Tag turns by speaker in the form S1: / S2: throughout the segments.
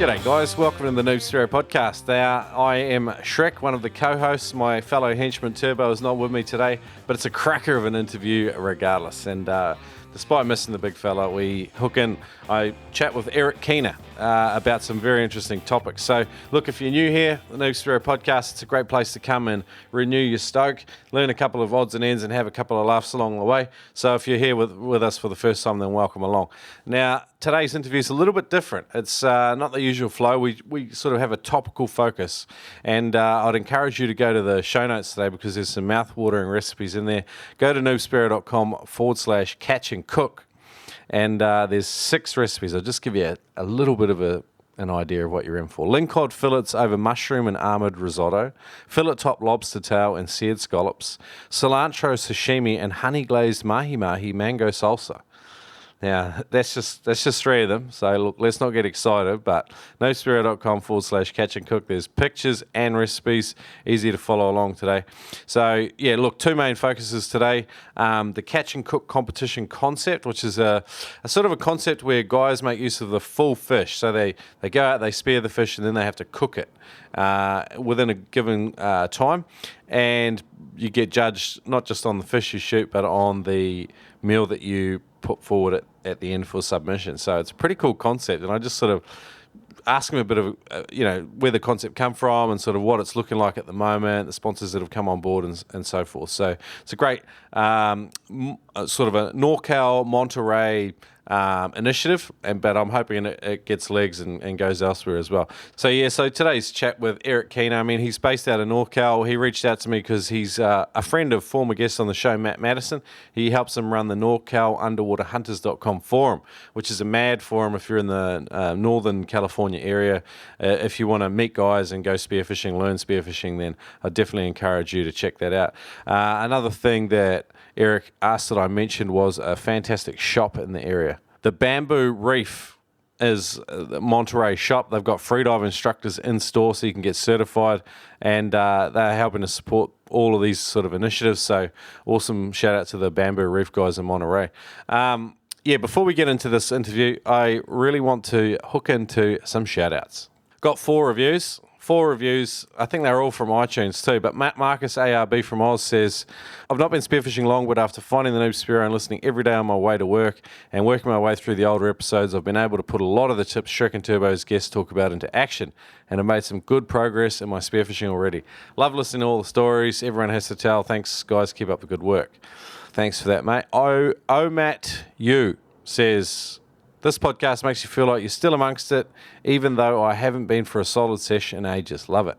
S1: G'day guys, welcome to the Noob Spearo podcast. I am Shrek, one of the co-hosts. My fellow henchman Turbo is not with me today, but it's a cracker of an interview regardless. And despite missing the big fella, we hook in. I chat with Eric Keener about some very interesting topics. So look, if you're new here, the Noob Spearo podcast, it's a great place to come and renew your stoke, learn a couple of odds and ends and have a couple of laughs along the way. So if you're here with us for the first time, then welcome along. Now, today's interview is a little bit different. It's not the usual flow. We sort of have a topical focus, and I'd encourage you to go to the show notes today because there's some mouth-watering recipes in there. Go to noobspearo.com/catch and cook, and there's 6 recipes. I'll just give you a little bit of an idea of what you're in for. Lingcod fillets over mushroom and almond risotto, fillet top lobster tail and seared scallops, cilantro sashimi and honey glazed mahi-mahi mango salsa. Now, that's just 3 of them, so look, let's not get excited, but noobspearo.com/catch and cook. There's pictures and recipes, easy to follow along today. So, yeah, look, 2 main focuses today. The catch and cook competition concept, which is a sort of a concept where guys make use of the full fish. So they go out, they spear the fish, and then they have to cook it within a given time. And you get judged not just on the fish you shoot, but on the meal that you put forward at the end for submission. So it's a pretty cool concept, and I just sort of ask them a bit of where the concept come from and sort of what it's looking like at the moment, the sponsors that have come on board and so forth. So it's a great sort of a NorCal Monterey initiative, but I'm hoping it gets legs and goes elsewhere as well. So today's chat with Eric Keener. I mean, he's based out of NorCal. He reached out to me because he's a friend of former guest on the show, Matt Madison. He helps him run the NorCalUnderwaterHunters.com forum, which is a mad forum if you're in the Northern California area. If you want to meet guys and go spearfishing, learn spearfishing, then I definitely encourage you to check that out. Another thing that Eric asked that I mentioned was a fantastic shop in the area. The Bamboo Reef is the Monterey shop. They've got Freedive instructors in store so you can get certified, and they're helping to support all of these sort of initiatives. So awesome shout out to the Bamboo Reef guys in Monterey. Before we get into this interview, I really want to hook into some shout outs. Got 4 reviews. 4 reviews. I think they're all from iTunes too. But Matt Marcus ARB from Oz says, I've not been spearfishing long, but after finding the Noob Spearo and listening every day on my way to work and working my way through the older episodes, I've been able to put a lot of the tips Shrek and Turbo's guests talk about into action and have made some good progress in my spearfishing already. Love listening to all the stories everyone has to tell. Thanks, guys. Keep up the good work. Thanks for that, mate. Matt U says, this podcast makes you feel like you're still amongst it, even though I haven't been for a solid session in ages. Love it.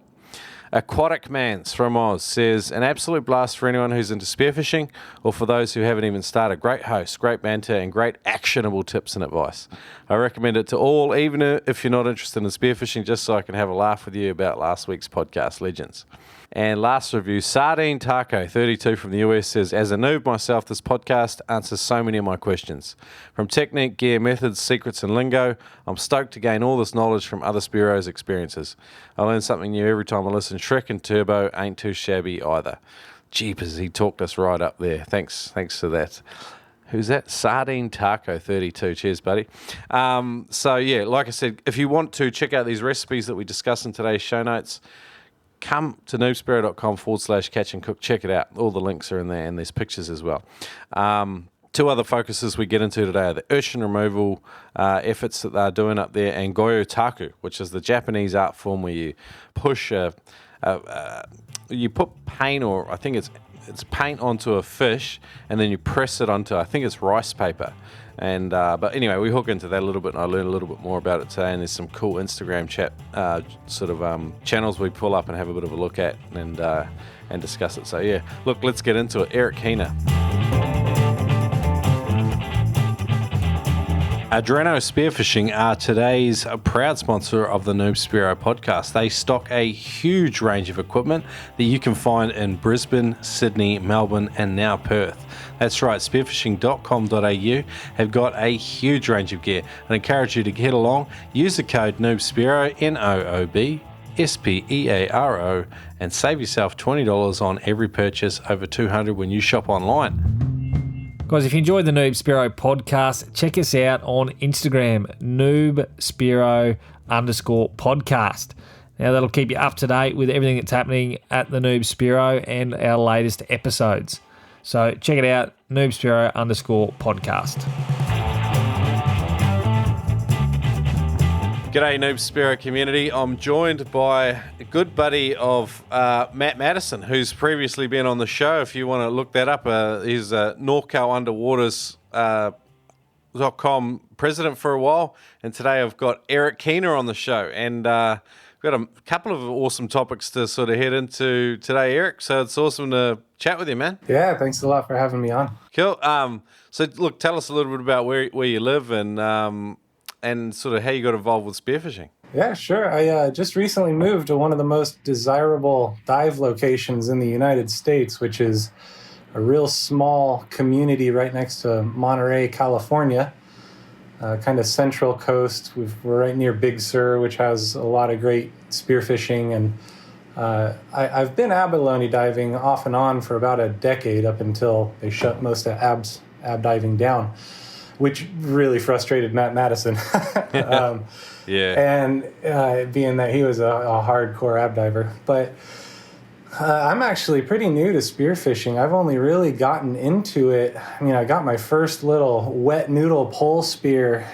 S1: Aquatic Mans from Oz says, an absolute blast for anyone who's into spearfishing or for those who haven't even started. Great host, great banter, and great actionable tips and advice. I recommend it to all, even if you're not interested in spearfishing, just so I can have a laugh with you about last week's podcast legends. And last review, Sardine Taco 32 from the US says, as a noob myself, this podcast answers so many of my questions. From technique, gear, methods, secrets, and lingo, I'm stoked to gain all this knowledge from other Spearos' experiences. I learn something new every time I listen. Shrek and Turbo ain't too shabby either. Jeepers, he talked us right up there. Thanks for that. Who's that? Sardine Taco 32. Cheers, buddy. Like I said, if you want to check out these recipes that we discuss in today's show notes, come to noobspearo.com/catch and cook. Check it out. All the links are in there, and there's pictures as well. 2 other focuses we get into today are the Urchin removal efforts that they're doing up there, and Gyotaku, which is the Japanese art form where you push you put paint, or I think it's paint onto a fish, and then you press it onto, I think it's rice paper. And but anyway, we hook into that a little bit, and I learned a little bit more about it today. And there's some cool Instagram chat channels we pull up and have a bit of a look at and discuss it. So yeah, look, let's get into it. Eric Keener. Adreno Spearfishing are today's proud sponsor of the Noob Spearo podcast. They stock a huge range of equipment that you can find in Brisbane, Sydney, Melbourne, and now Perth. That's right, spearfishing.com.au have got a huge range of gear. I encourage you to get along. Use the code NoobSpearo, NOOBSPEARO, and save yourself $20 on every purchase over $200 when you shop online.
S2: Guys, if you enjoyed the Noob Spearo podcast, check us out on Instagram, Noob Spearo _podcast. Now, that'll keep you up to date with everything that's happening at the Noob Spearo and our latest episodes. So check it out, Noob Spearo _podcast.
S1: G'day, Noob Spearo community. I'm joined by a good buddy of Matt Madison, who's previously been on the show. If you want to look that up, he's NorCalUnderwaters.com president for a while. And today I've got Eric Keener on the show. And we've got a couple of awesome topics to sort of head into today, Eric. So it's awesome to chat with you, man.
S3: Yeah, thanks a lot for having me on.
S1: Cool. So look, tell us a little bit about where you live and sort of how you got involved with spearfishing.
S3: Yeah, sure. I just recently moved to one of the most desirable dive locations in the United States, which is a real small community right next to Monterey, California, kind of central coast. We're right near Big Sur, which has a lot of great spearfishing. And I've been abalone diving off and on for about a decade up until they shut most of ab diving down, which really frustrated Matt Madison. And being that he was a hardcore ab diver. But I'm actually pretty new to spearfishing. I've only really gotten into it. I mean, I got my first little wet noodle pole spear,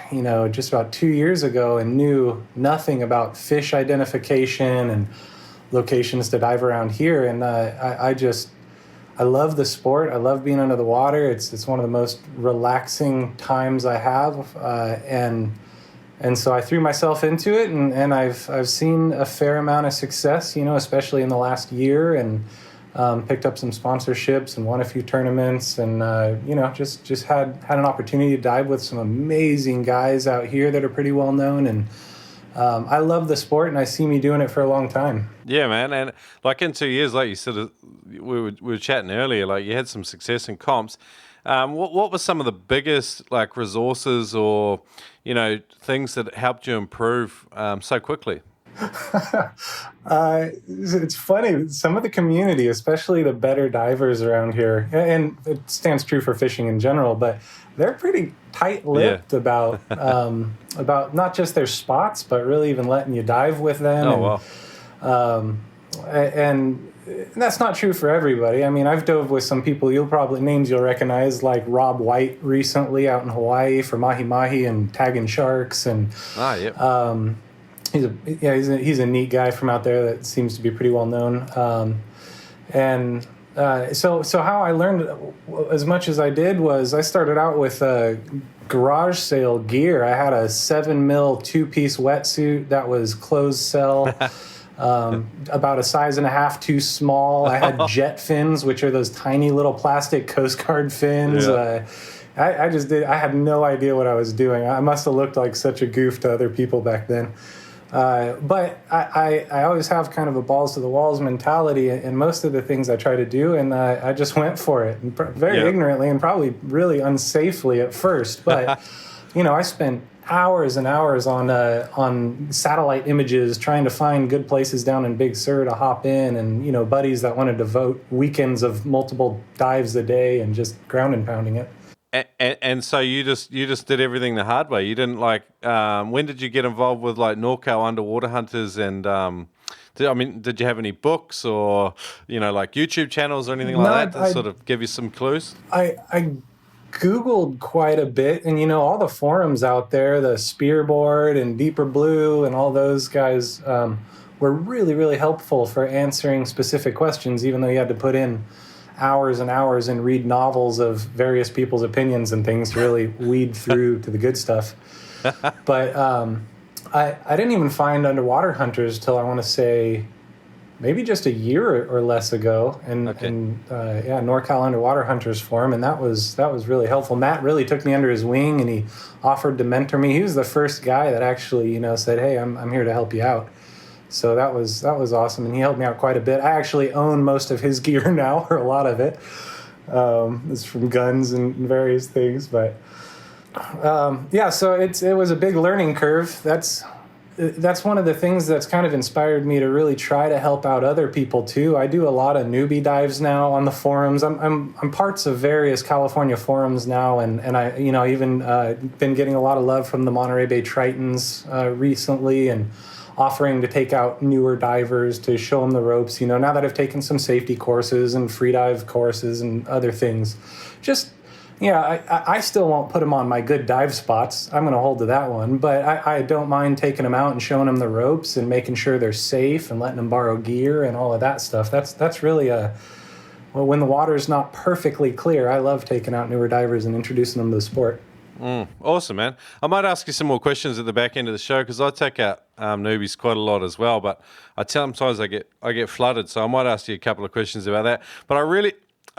S3: just about 2 years ago and knew nothing about fish identification and locations to dive around here. And I love the sport. I love being under the water. It's one of the most relaxing times I have, and so I threw myself into it, and I've seen a fair amount of success, especially in the last year, and picked up some sponsorships and won a few tournaments, and just had an opportunity to dive with some amazing guys out here that are pretty well known, and I love the sport, and I see me doing it for a long time.
S1: Yeah, man. And like in 2 years, like you said, we were chatting earlier, like you had some success in comps. What were some of the biggest like resources or, things that helped you improve so quickly?
S3: It's funny. Some of the community, especially the better divers around here, and it stands true for fishing in general, but they're pretty tight-lipped about not just their spots, but really even letting you dive with them.
S1: Oh, wow.
S3: And that's not true for everybody. I mean, I've dove with some people names you'll recognize, like Rob White recently out in Hawaii for mahi-mahi and tagging sharks, and he's a neat guy from out there that seems to be pretty well known. So how I learned as much as I did was I started out with garage sale gear. I had a 7 mil 2-piece wetsuit that was closed cell. About a size and a half too small. I had jet fins, which are those tiny little plastic Coast Guard fins. Yeah. I had no idea what I was doing. I must have looked like such a goof to other people back then. But I always have kind of a balls to the walls mentality in most of the things I try to do, and I just went for it, very ignorantly and probably really unsafely at first. But I spent hours and hours on satellite images trying to find good places down in Big Sur to hop in, and buddies that wanted to devote weekends of multiple dives a day and just ground and pounding it.
S1: And so you just did everything the hard way. You didn't when did you get involved with like NorCal Underwater Hunters and did you have any books or like YouTube channels or anything like that to sort of give you some clues?
S3: I Googled quite a bit, and all the forums out there, the Spearboard and DeeperBlue and all those guys were really, really helpful for answering specific questions, even though you had to put in hours and hours and read novels of various people's opinions and things to really weed through to the good stuff. But I didn't even find Underwater Hunters till I want to say maybe just a year or less ago, and NorCal Underwater Hunters forum, and that was really helpful. Matt really took me under his wing, and he offered to mentor me. He was the first guy that actually said, "Hey, I'm here to help you out." So that was awesome, and he helped me out quite a bit. I actually own most of his gear now, or a lot of it. It's from guns and various things, but so it was a big learning curve. that's one of the things that's kind of inspired me to really try to help out other people too. I do a lot of newbie dives now on the forums. I'm parts of various California forums now, and I even been getting a lot of love from the Monterey Bay Tritons recently, and offering to take out newer divers to show them the ropes. Now that I've taken some safety courses and freedive courses and other things, just. Yeah, I still won't put them on my good dive spots. I'm going to hold to that one. But I don't mind taking them out and showing them the ropes and making sure they're safe and letting them borrow gear and all of that stuff. That's really when the water's not perfectly clear, I love taking out newer divers and introducing them to the sport.
S1: Awesome, man. I might ask you some more questions at the back end of the show, because I take out newbies quite a lot as well. But sometimes I get flooded, so I might ask you a couple of questions about that. But I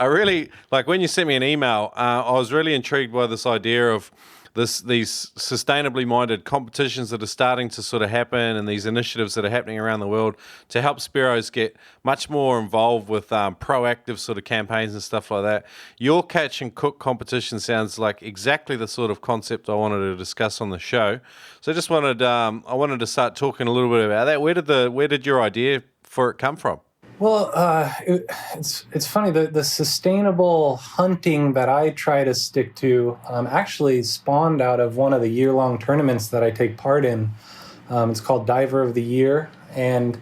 S1: really, like when you sent me an email, I was really intrigued by this idea of these sustainably minded competitions that are starting to sort of happen, and these initiatives that are happening around the world to help Spearos get much more involved with proactive sort of campaigns and stuff like that. Your catch and cook competition sounds like exactly the sort of concept I wanted to discuss on the show. So I wanted to start talking a little bit about that. Where did your idea for it come from?
S3: Well, it's funny. The sustainable hunting that I try to stick to actually spawned out of one of the year-long tournaments that I take part in. It's called Diver of the Year, and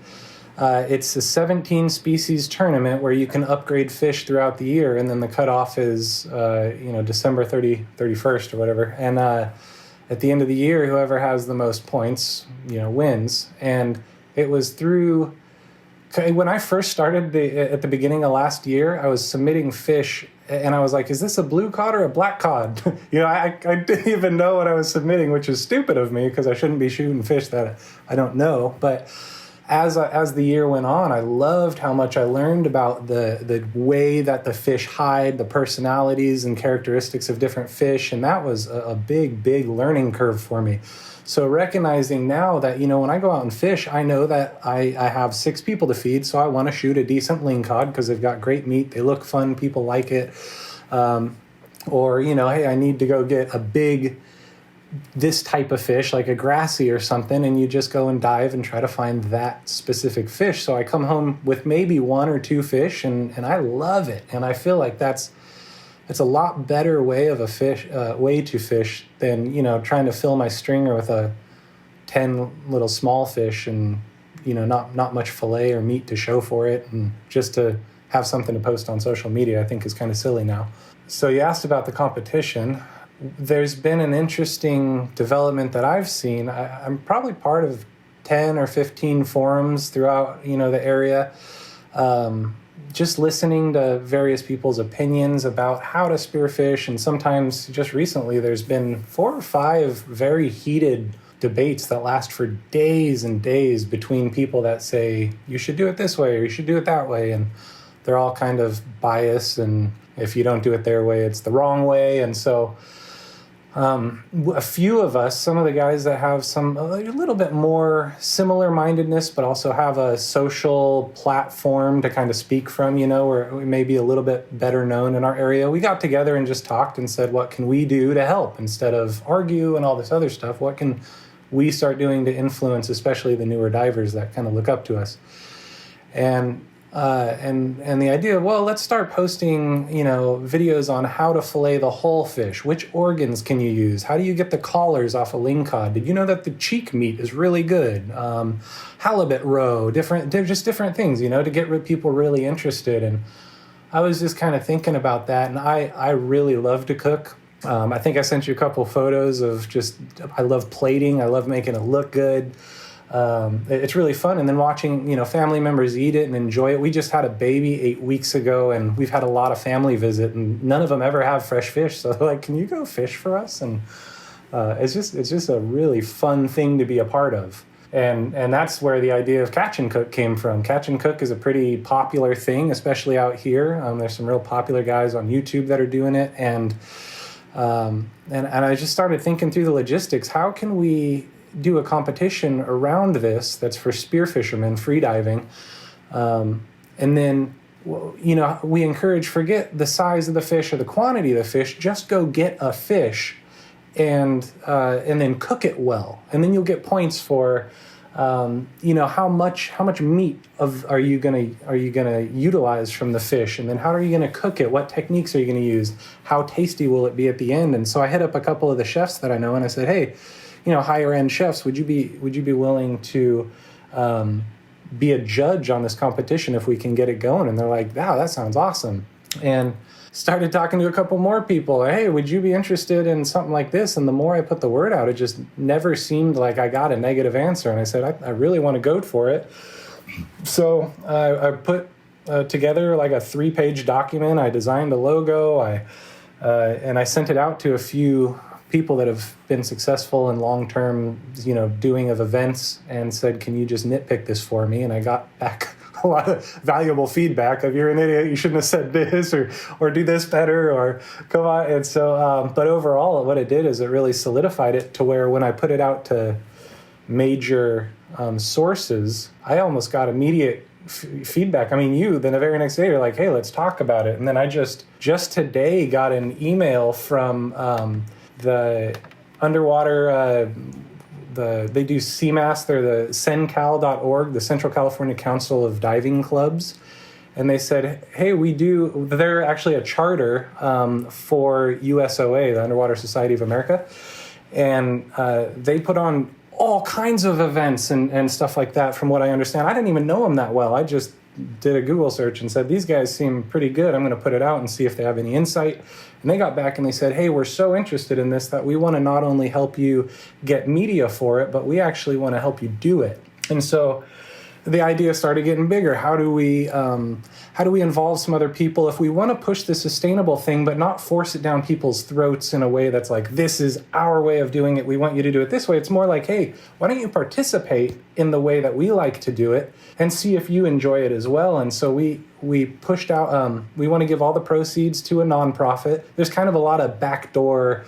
S3: it's a 17-species tournament where you can upgrade fish throughout the year, and then the cutoff is December 31st or whatever. And at the end of the year, whoever has the most points, wins. And it was through... When I first started at the beginning of last year, I was submitting fish, and I was like, is this a blue cod or a black cod? I didn't even know what I was submitting, which is stupid of me because I shouldn't be shooting fish that I don't know. But as the year went on, I loved how much I learned about the way that the fish hide, the personalities and characteristics of different fish, and that was a big, big learning curve for me. So recognizing now that, when I go out and fish, I know that I have 6 people to feed, so I want to shoot a decent lingcod because they've got great meat, they look fun, people like it. Or, hey, I need to go get this type of fish, like a grassy or something, and you just go and dive and try to find that specific fish. So I come home with maybe 1 or 2 fish, and I love it. And I feel like it's a lot better way to fish than, trying to fill my stringer with 10 little small fish and, not much fillet or meat to show for it. And just to have something to post on social media, I think is kind of silly now. So you asked about the competition. There's been an interesting development that I've seen. I'm probably part of 10 or 15 forums throughout, the area. Just listening to various people's opinions about how to spearfish, and sometimes just recently there's been 4 or 5 very heated debates that last for days and days between people that say you should do it this way or you should do it that way, and they're all kind of biased, and if you don't do it their way it's the wrong way. And so a few of us, some of the guys that have a little bit more similar mindedness, but also have a social platform to kind of speak from, where we may be a little bit better known in our area, we got together and just talked and said, what can we do to help instead of argue and all this other stuff? What can we start doing to influence, especially the newer divers that kind of look up to us? And the idea of, let's start posting, videos on how to fillet the whole fish. Which organs can you use? How do you get the collars off a lingcod? Did you know that the cheek meat is really good? Halibut roe, different things, to get people really interested. And I was just kind of thinking about that, and I really love to cook. I think I sent you a couple photos of I love plating. I love making it look good. It's really fun. And then watching, family members eat it and enjoy it. We just had a baby 8 weeks ago, and we've had a lot of family visit, and none of them ever have fresh fish. So they're like, can you go fish for us? And it's just a really fun thing to be a part of. And that's where the idea of catch and cook came from. Catch and cook is a pretty popular thing, especially out here. There's some real popular guys on YouTube that are doing it. And I just started thinking through the logistics. How can we do a competition around this that's for spear fishermen, freediving, and then we encourage, forget the size of the fish or the quantity of the fish, just go get a fish and then cook it well, and then you'll get points for how much meat are you gonna utilize from the fish, and then how are you gonna cook it? What techniques are you gonna use? How tasty will it be at the end? And so I hit up a couple of the chefs that I know, and I said, hey, higher end chefs, would you be willing to be a judge on this competition if we can get it going? And they're like, wow, that sounds awesome. And started talking to a couple more people. Hey, would you be interested in something like this? And the more I put the word out, it just never seemed like I got a negative answer. And I said, I really want to go for it. So I put together like a 3-page document. I designed a logo. And I sent it out to a few people that have been successful in long-term, doing of events, and said, can you just nitpick this for me? And I got back a lot of valuable feedback of, you're an idiot, you shouldn't have said this, or do this better, or come on. And so, but overall, what it did is it really solidified it to where when I put it out to major sources, I almost got immediate feedback. I mean, then the very next day, you're like, hey, let's talk about it. And then I just today got an email from the underwater, they do CMAS, they're the CENCAL.org, the Central California Council of Diving Clubs. And they said, hey, they're actually a charter for USOA, the Underwater Society of America. And they put on all kinds of events and stuff like that, from what I understand. I didn't even know them that well. I just did a Google search and said, these guys seem pretty good. I'm going to put it out and see if they have any insight. And they got back and they said, hey, we're so interested in this that we want to not only help you get media for it, but we actually want to help you do it. And so the idea started getting bigger. How do we involve some other people if we want to push the sustainable thing, but not force it down people's throats in a way that's like, this is our way of doing it, we want you to do it this way. It's more like, hey, why don't you participate in the way that we like to do it and see if you enjoy it as well? And so we pushed out, we want to give all the proceeds to a nonprofit. There's kind of a lot of backdoor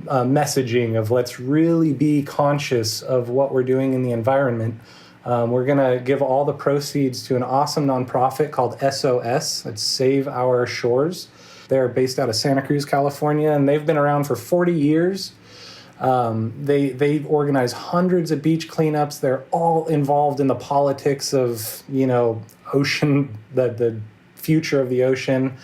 S3: messaging of let's really be conscious of what we're doing in the environment. We're going to give all the proceeds to an awesome nonprofit called SOS. It's Save Our Shores. They're based out of Santa Cruz, California, and they've been around for 40 years. They organize hundreds of beach cleanups. They're all involved in the politics of, ocean, the future of the ocean.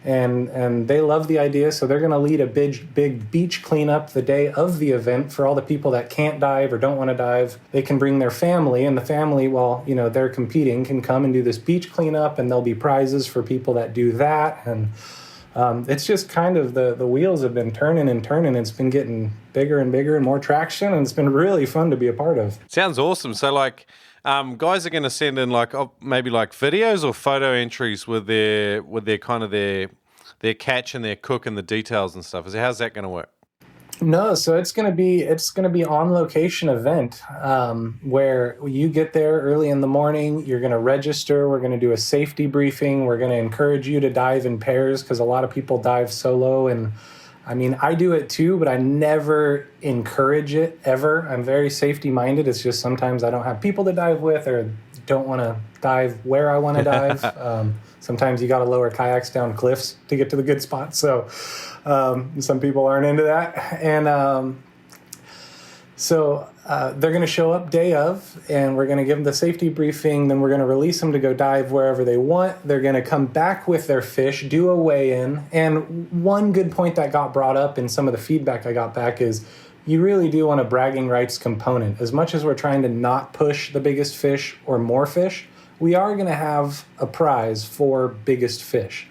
S3: And they love the idea, so they're going to lead a big beach cleanup the day of the event for all the people that can't dive or don't want to dive. They can bring their family, and the family, while they're competing, can come and do this beach cleanup, and there'll be prizes for people that do that. And it's just kind of the wheels have been turning and turning. It's been getting bigger and bigger and more traction, and it's been really fun to be a part of.
S1: Sounds awesome. So guys are going to send in maybe videos or photo entries with their kind of their catch and their cook and the details and stuff. How's that going to work?
S3: No, so it's going to be on location event where you get there early in the morning. You're going to register. We're going to do a safety briefing. We're going to encourage you to dive in pairs because a lot of people dive solo. And I mean, I do it too, but I never encourage it ever. I'm very safety minded. It's just sometimes I don't have people to dive with or don't want to dive where I want to dive. Sometimes you got to lower kayaks down cliffs to get to the good spots. So some people aren't into that. And so they're going to show up day of, and we're going to give them the safety briefing. Then we're going to release them to go dive wherever they want. They're going to come back with their fish, do a weigh-in. And one good point that got brought up in some of the feedback I got back is you really do want a bragging rights component. As much as we're trying to not push the biggest fish or more fish, we are going to have a prize for biggest fish.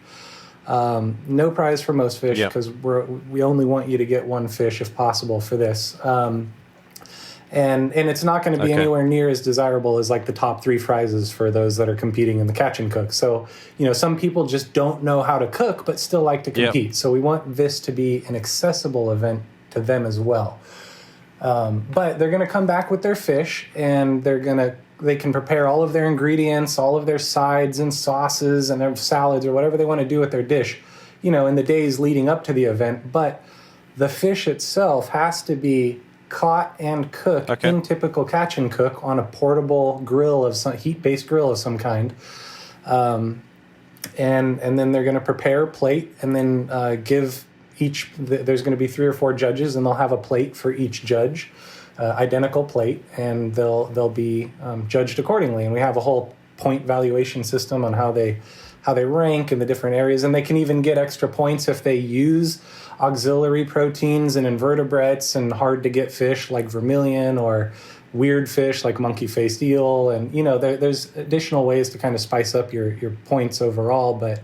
S3: No prize for most fish because we only want you to get one fish if possible for this. And it's not going to be anywhere near as desirable as the top 3 prizes for those that are competing in the catch and cook. So, some people just don't know how to cook but still like to compete. So we want this to be an accessible event to them as well. But they're going to come back with their fish, and they can prepare all of their ingredients, all of their sides and sauces and their salads or whatever they want to do with their dish, in the days leading up to the event. But the fish itself has to be caught and cooked in typical catch and cook on a portable grill of some heat-based grill of some kind. And then they're going to prepare a plate and then give there's going to be 3 or 4 judges, and they'll have a plate for each judge, identical plate, and they'll be judged accordingly. And we have a whole point valuation system on how they rank in the different areas, and they can even get extra points if they use auxiliary proteins and invertebrates and hard to get fish like vermilion, or weird fish like monkey-faced eel. And there's additional ways to kind of spice up your points overall. But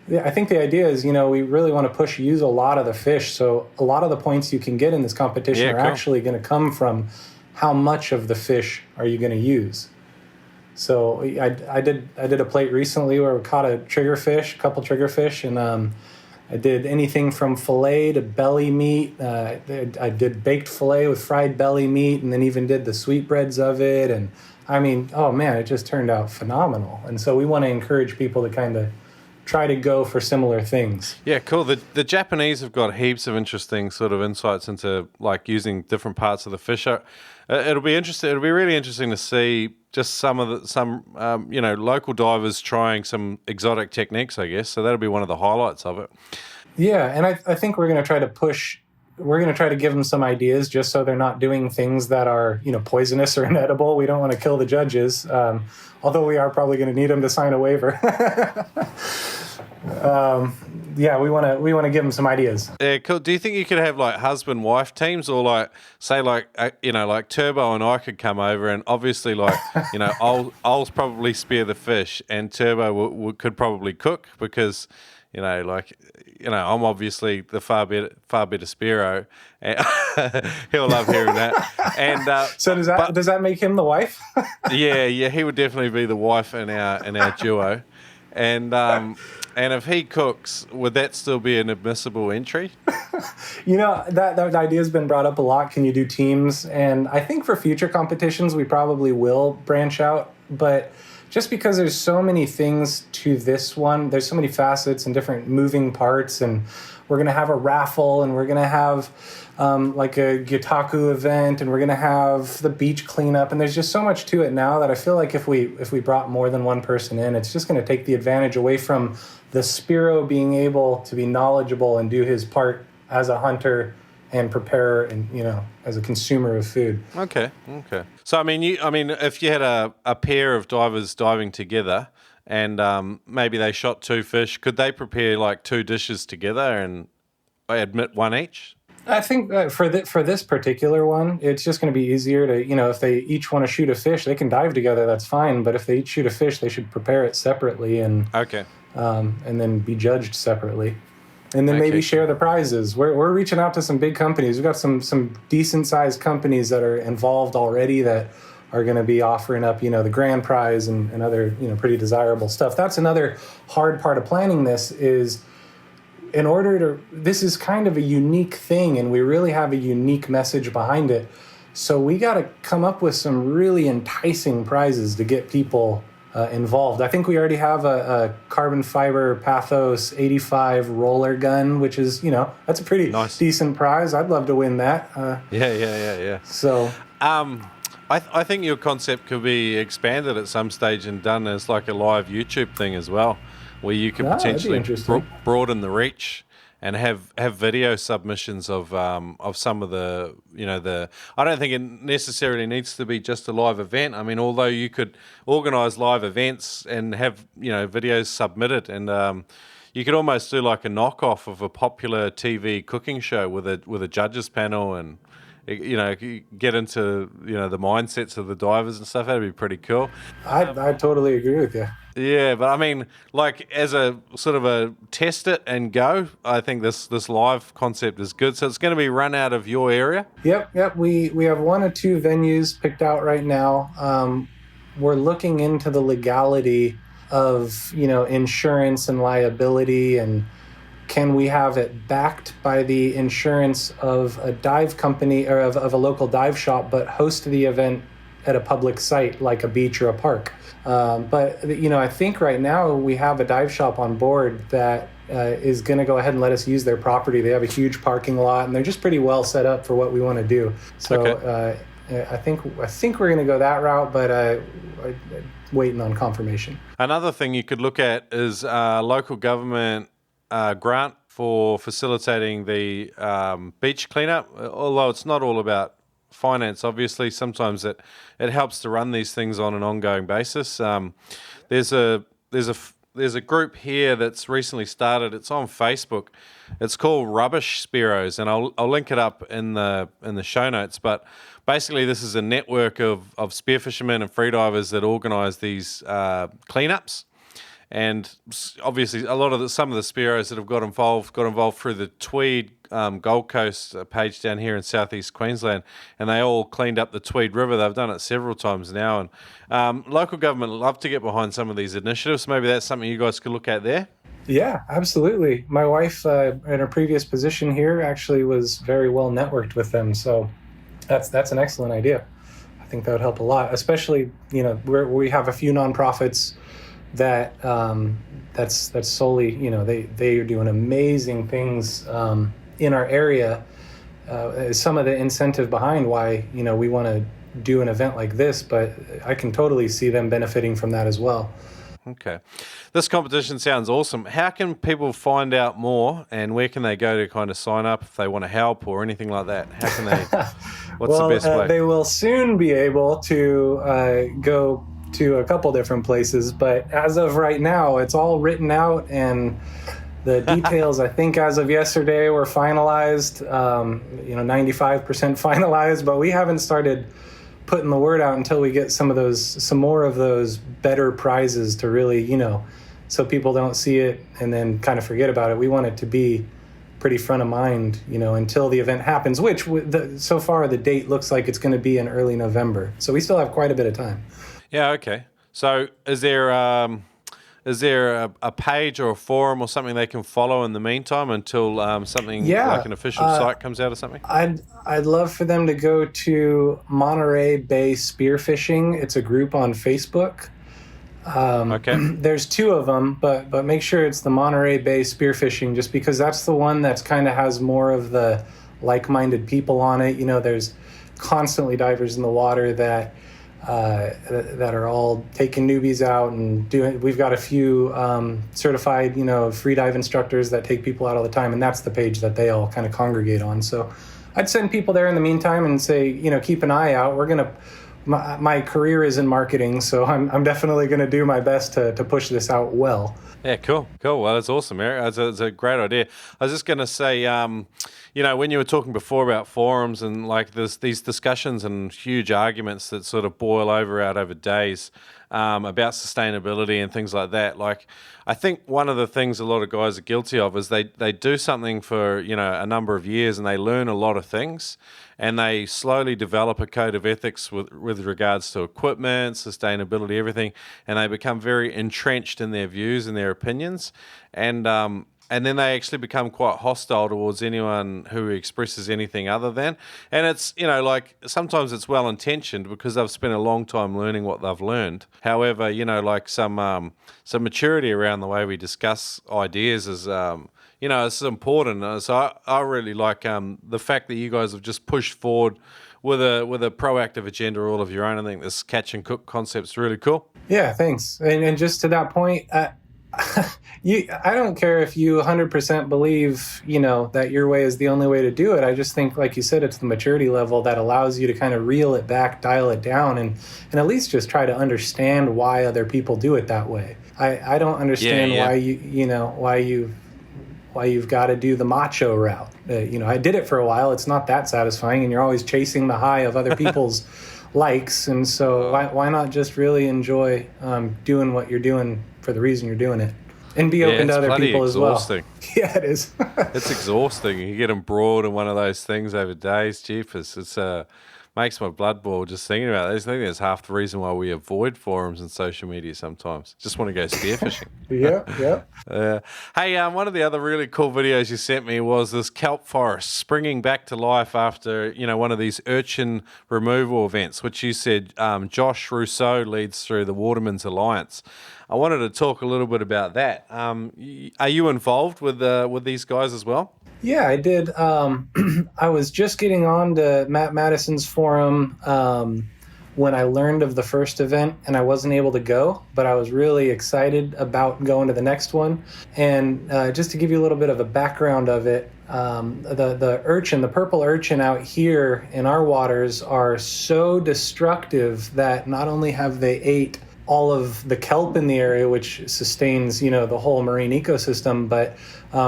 S3: yeah, I think the idea is, we really want to use a lot of the fish. So a lot of the points you can get in this competition are actually going to come from how much of the fish are you going to use. So I did a plate recently where we caught a couple triggerfish, and I did anything from fillet to belly meat. I did baked fillet with fried belly meat, and then even did the sweetbreads of it. And I mean, oh man, it just turned out phenomenal. And so we want to encourage people to kind of try to go for similar things.
S1: Yeah, cool. The Japanese have got heaps of interesting sort of insights into like using different parts of the fish. It'll be interesting. It'll be really interesting to see just some local divers trying some exotic techniques, I guess. So that'll be one of the highlights of it.
S3: Yeah, and I think we're going to try to push. We're going to try to give them some ideas, just so they're not doing things that are poisonous or inedible. We don't want to kill the judges, although we are probably going to need them to sign a waiver. Yeah, we want to give them some ideas.
S1: Yeah, cool. Do you think you could have like husband-wife teams, or like say like like Turbo and I could come over, and obviously like I'll probably spear the fish, and Turbo could probably cook because I'm obviously the far better Spearo. He'll love hearing that. And
S3: so does that make him the wife?
S1: yeah, he would definitely be the wife in our duo. And if he cooks, would that still be an admissible entry?
S3: That idea has been brought up a lot. Can you do teams? And I think for future competitions, we probably will branch out. But just because there's so many things to this one, there's so many facets and different moving parts, and we're going to have a raffle, and we're going to have like a Gyotaku event, and we're going to have the beach cleanup, and there's just so much to it now that I feel like if we brought more than one person in, it's just going to take the advantage away from the Spearo being able to be knowledgeable and do his part as a hunter and preparer and as a consumer of food.
S1: Okay. So I mean, if you had a pair of divers diving together, and maybe they shot 2 fish, could they prepare like 2 dishes together and admit one each?
S3: I think for this particular one, it's just going to be easier to, if they each want to shoot a fish, they can dive together, that's fine. But if they each shoot a fish, they should prepare it separately and then be judged separately. And then maybe share the prizes. We're reaching out to some big companies. We've got some decent-sized companies that are involved already that are going to be offering up, the grand prize and other, pretty desirable stuff. That's another hard part of planning this is this is kind of a unique thing, and we really have a unique message behind it. So we got to come up with some really enticing prizes to get people involved. I think we already have a carbon fiber Pathos 85 roller gun, which is, that's a pretty decent prize. I'd love to win that.
S1: Yeah.
S3: So,
S1: I think your concept could be expanded at some stage and done as like a live YouTube thing as well, where you could potentially broaden the reach and have video submissions of some of the I don't think it necessarily needs to be just a live event. I mean, although you could organise live events and have videos submitted, and you could almost do like a knockoff of a popular TV cooking show with a judges panel, and get into the mindsets of the divers and stuff. That'd be pretty cool.
S3: I totally agree with you.
S1: Yeah, but I mean, like as a sort of a test it and go, I think this live concept is good. So it's going to be run out of your area?
S3: Yep. We have 1 or 2 venues picked out right now. We're looking into the legality of, insurance and liability, and can we have it backed by the insurance of a dive company or of a local dive shop, but host the event at a public site like a beach or a park? But I think right now we have a dive shop on board that is going to go ahead and let us use their property. They have a huge parking lot, and they're just pretty well set up for what we want to do. So I think we're going to go that route, but waiting on confirmation.
S1: Another thing you could look at is local government grant for facilitating the beach cleanup. Although it's not all about finance, obviously, sometimes it helps to run these things on an ongoing basis. There's a group here that's recently started. It's on Facebook. It's called Rubbish Spearos, and I'll link it up in the show notes. But basically, this is a network of spearfishermen and freedivers that organise these cleanups. And obviously, some of the Spearos that have got involved through the Tweed Gold Coast page down here in southeast Queensland, and they all cleaned up the Tweed River. They've done it several times now, and local government love to get behind some of these initiatives. Maybe that's something you guys could look at there.
S3: Yeah, absolutely. My wife, in her previous position here, actually was very well networked with them. So that's an excellent idea. I think that would help a lot, especially, we have a few nonprofits that that's solely, they are doing amazing things in our area. Some of the incentive behind why, we want to do an event like this, but I can totally see them benefiting from that as well.
S1: Okay. This competition sounds awesome. How can people find out more, and where can they go to kind of sign up if they want to help or anything like that? How can they, what's the best way?
S3: They will soon be able to go to a couple different places, but as of right now, it's all written out, and the details, I think as of yesterday, were finalized, 95% finalized, but we haven't started putting the word out until we get some more of those better prizes to really, so people don't see it and then kind of forget about it. We want it to be pretty front of mind, until the event happens, which so far the date looks like it's going to be in early November. So we still have quite a bit of time.
S1: Yeah, okay. So is there a page or a forum or something they can follow in the meantime until something like an official site comes out or something?
S3: I'd love for them to go to Monterey Bay Spearfishing. It's a group on Facebook.
S1: Okay.
S3: There's two of them, but make sure it's the Monterey Bay Spearfishing, just because that's the one that's kind of has more of the like-minded people on it. There's constantly divers in the water that are all taking newbies out and doing. We've got a few certified, Freedive instructors that take people out all the time, and that's the page that they all kind of congregate on. So I'd send people there in the meantime and say, keep an eye out. My career is in marketing, so I'm definitely going to do my best to push this out well.
S1: Yeah, cool. Well, that's awesome, Eric. That's a great idea. I was just going to say, when you were talking before about forums and like these discussions and huge arguments that sort of boil over days about sustainability and things like that. Like, I think one of the things a lot of guys are guilty of is they do something for, a number of years and they learn a lot of things and they slowly develop a code of ethics with regards to equipment, sustainability, everything, and they become very entrenched in their views and their opinions. And then they actually become quite hostile towards anyone who expresses anything other than. And it's, sometimes it's well-intentioned because they've spent a long time learning what they've learned. However, some maturity around the way we discuss ideas is, it's important. So I really like the fact that you guys have just pushed forward with a proactive agenda all of your own. I think this catch and cook concept's really cool.
S3: Yeah, thanks. And just to that point, I don't care if you 100% believe, that your way is the only way to do it. I just think, like you said, it's the maturity level that allows you to kind of reel it back, dial it down, and at least just try to understand why other people do it that way. I don't understand why you've got to do the macho route. I did it for a while. It's not that satisfying, and you're always chasing the high of other people's likes. And so why not just really enjoy doing what you're doing for the reason you're doing it, and be open to other people
S1: exhausting.
S3: As well. Yeah, it is.
S1: It's exhausting. You get embroiled in one of those things over days. Jeepers, it's makes my blood boil just thinking about it. I think that's half the reason why we avoid forums and social media sometimes. Just want to go spearfishing.
S3: Yeah.
S1: Hey, one of the other really cool videos you sent me was this kelp forest springing back to life after, one of these urchin removal events, which you said Josh Rousseau leads through the Watermans Alliance. I wanted to talk a little bit about that. Are you involved with these guys as well?
S3: Yeah, I did. I was just getting on to Matt Madison's forum when I learned of the first event, and I wasn't able to go, but I was really excited about going to the next one. And just to give you a little bit of a background of it, the urchin, the purple urchin out here in our waters are so destructive that not only have they ate all of the kelp in the area, which sustains, the whole marine ecosystem, but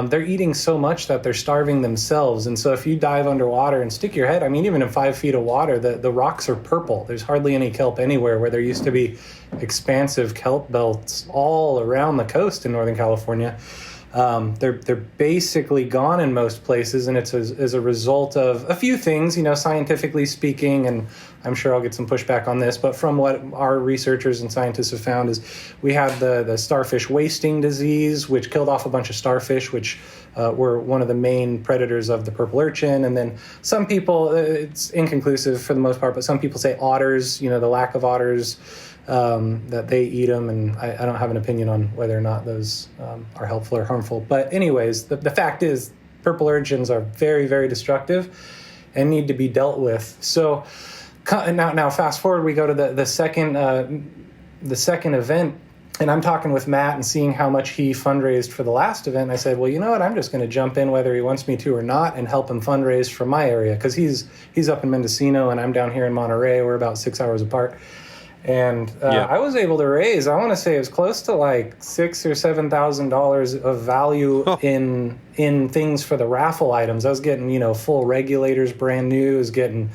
S3: they're eating so much that they're starving themselves. And so if you dive underwater and stick your head, even in 5 feet of water, the rocks are purple. There's hardly any kelp anywhere, where there used to be expansive kelp belts all around the coast in Northern California. They're basically gone in most places, and it's as a result of a few things, scientifically speaking, and I'm sure I'll get some pushback on this, but from what our researchers and scientists have found is we had the starfish wasting disease, which killed off a bunch of starfish, which were one of the main predators of the purple urchin. And then some people, it's inconclusive for the most part, but some people say otters, the lack of otters, that they eat them, and I don't have an opinion on whether or not those are helpful or harmful. But anyways, the fact is purple urchins are very, very destructive and need to be dealt with. So now fast forward, we go to the second event, and I'm talking with Matt and seeing how much he fundraised for the last event. And I said, well, you know what, I'm just going to jump in whether he wants me to or not and help him fundraise for my area, because he's up in Mendocino and I'm down here in Monterey. We're about 6 hours apart. And I was able to raise, I want to say it was close to like $6,000 or $7,000 of value in things for the raffle items. I was getting, full regulators, brand new. I was getting,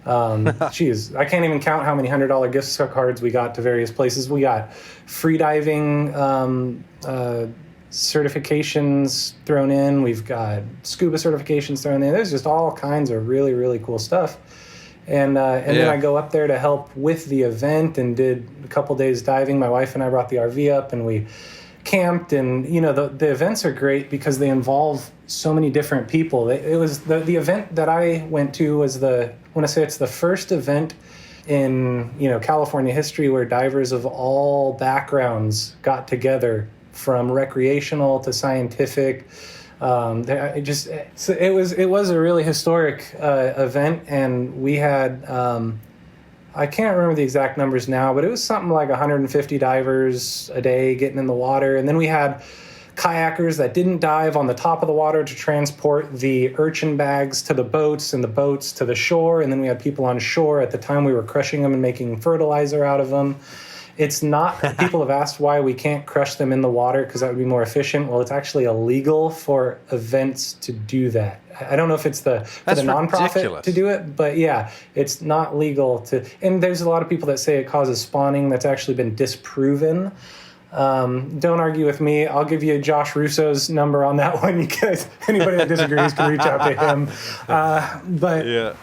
S3: I can't even count how many $100 gift cards we got to various places. We got freediving certifications thrown in. We've got scuba certifications thrown in. There's just all kinds of really, really cool stuff. And then I go up there to help with the event and did a couple days diving. My wife and I brought the RV up and we camped. And, the events are great because they involve so many different people. It was the event that I went to was I want to say it's the first event in, California history where divers of all backgrounds got together, from recreational to scientific. It was a really historic event, and we had I can't remember the exact numbers now, but it was something like 150 divers a day getting in the water, and then we had kayakers that didn't dive on the top of the water to transport the urchin bags to the boats and the boats to the shore, and then we had people on shore. At the time, we were crushing them and making fertilizer out of them. It's not, people have asked why we can't crush them in the water because that would be more efficient. Well, it's actually illegal for events to do that. I don't know if it's for the nonprofit ridiculous to do it, but yeah, it's not legal to. And there's a lot of people that say it causes spawning. That's actually been disproven. Don't argue with me. I'll give you Josh Russo's number on that one. You guys, anybody that disagrees can reach out to him. But yeah.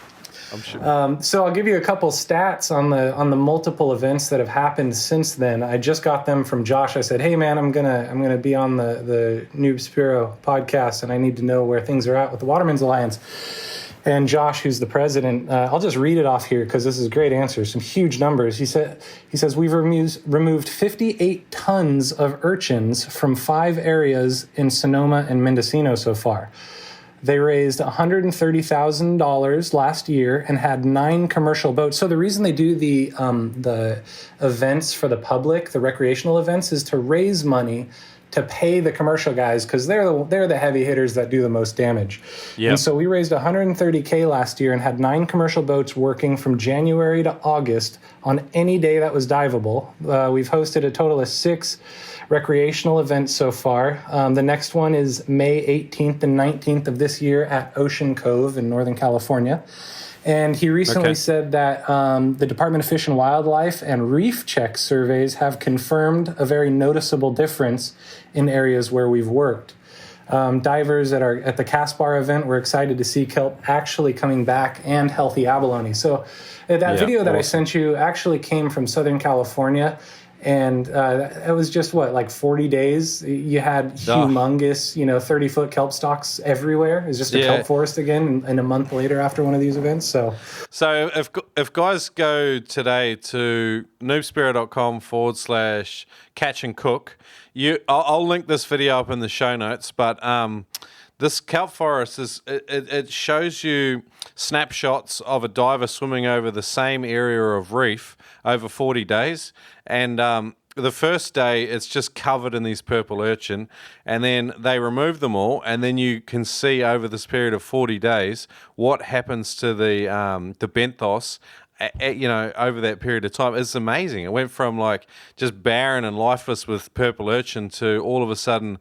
S3: I'm sure. So I'll give you a couple stats on the multiple events that have happened since then. I just got them from Josh. I said, "Hey man, I'm gonna be on the Noob Spearo podcast, and I need to know where things are at with the Watermans Alliance." And Josh, who's the president, I'll just read it off here because this is a great answer. Some huge numbers. He says we've removed 58 tons of urchins from 5 areas in Sonoma and Mendocino so far. They raised $130,000 last year and had 9 commercial boats. So the reason they do the events for the public, the recreational events, is to raise money to pay the commercial guys because they're the heavy hitters that do the most damage. Yep. And so we raised $130K last year and had 9 commercial boats working from January to August on any day that was diveable. We've hosted a total of 6 recreational events so far. The next one is May 18th and 19th of this year at Ocean Cove in Northern California. And he recently said that the Department of Fish and Wildlife and Reef check surveys have confirmed a very noticeable difference in areas where we've worked. Divers at the Caspar event were excited to see kelp actually coming back and healthy abolone. So that video that I sent you actually came from Southern California. And it was just, 40 days? You had humongous, 30-foot kelp stalks everywhere. It was just a kelp forest again, and a month later after one of these events. So
S1: if guys go today to noobspearo.com/catch and cook, I'll link this video up in the show notes, but this kelp forest it shows you snapshots of a diver swimming over the same area of reef over 40 days. And the first day, it's just covered in these purple urchin, and then they remove them all, and then you can see over this period of 40 days what happens to the benthos, over that period of time. It's amazing. It went from like just barren and lifeless with purple urchin to all of a sudden,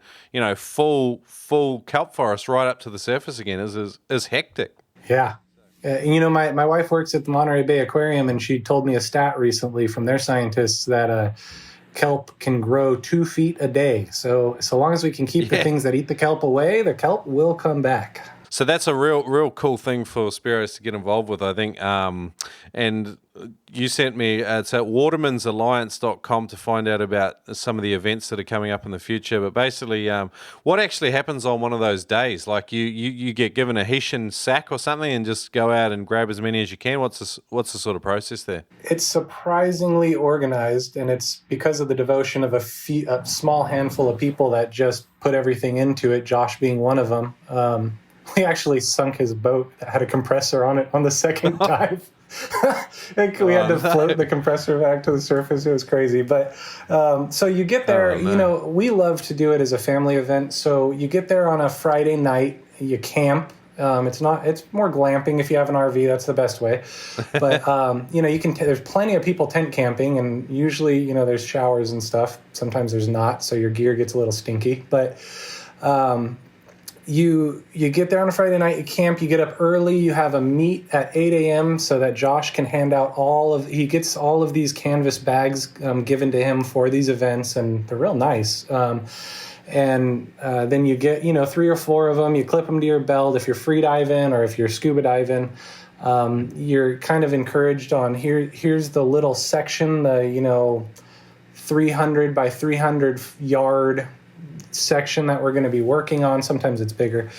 S1: full kelp forest right up to the surface again. Is hectic.
S3: Yeah. My wife works at the Monterey Bay Aquarium, and she told me a stat recently from their scientists that kelp can grow 2 feet a day. So long as we can keep the things that eat the kelp away, the kelp will come back.
S1: So that's a real cool thing for Spearos to get involved with, I think. And you sent me, it's at watermansalliance.com to find out about some of the events that are coming up in the future. But basically, what actually happens on one of those days? Like you get given a Hessian sack or something and just go out and grab as many as you can. What's the sort of process there? It's
S3: surprisingly organized, and it's because of the devotion of a small handful of people that just put everything into it, Josh being one of them. We actually sunk his boat that had a compressor on it on the second dive. We had to float the compressor back to the surface. It was crazy. But so you get there, we love to do it as a family event. So you get there on a Friday night, you camp. It's more glamping if you have an RV. That's the best way. But, you can, there's plenty of people tent camping, and usually, there's showers and stuff. Sometimes there's not. So your gear gets a little stinky, but, You get there on a Friday night, you camp, you get up early, you have a meet at 8 a.m. so that Josh can hand out he gets all of these canvas bags given to him for these events, and they're real nice. Then you get, 3 or 4 of them, you clip them to your belt. If you're freediving or if you're scuba diving, you're kind of encouraged on here's the little section, the, 300 by 300 yard section that we're going to be working on. Sometimes it's bigger.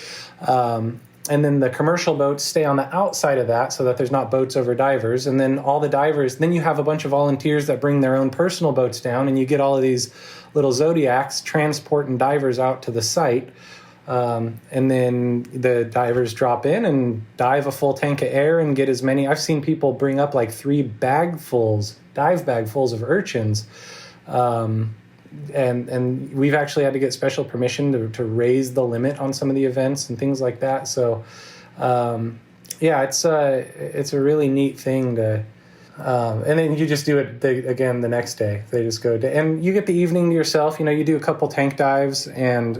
S3: And then the commercial boats stay on the outside of that so that there's not boats over divers. And then all the divers, then you have a bunch of volunteers that bring their own personal boats down, and you get all of these little Zodiacs transporting divers out to the site. And then the divers drop in and dive a full tank of air and get as many. I've seen people bring up like 3 dive bagfuls of urchins. And we've actually had to get special permission to raise the limit on some of the events and things like that. So, it's a really neat thing to, and then you just do it again the next day. They just go to, and you get the evening to yourself. You do a couple tank dives, and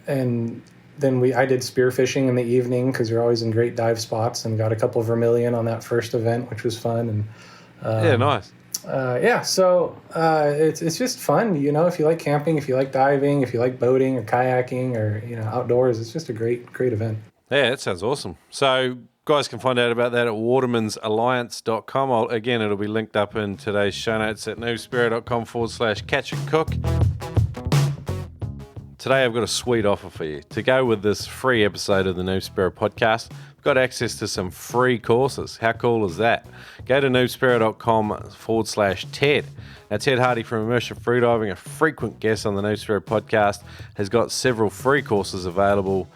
S3: then I did spearfishing in the evening because you're always in great dive spots, and got a couple of vermilion on that first event, which was fun. And
S1: nice.
S3: So it's just fun, if you like camping, if you like diving, if you like boating or kayaking or, outdoors, it's just a great event.
S1: Yeah, that sounds awesome. So guys can find out about that at watermansalliance.com. Again, it'll be linked up in today's show notes at noobspearo.com/catch-and-cook. Today I've got a sweet offer for you. To go with this free episode of the Noob Spearo podcast, we've got access to some free courses. How cool is that? Go to noobspearo.com/Ted. Now, Ted Hardy from Immersion Freediving, a frequent guest on the Noob Spearo podcast, has got several free courses available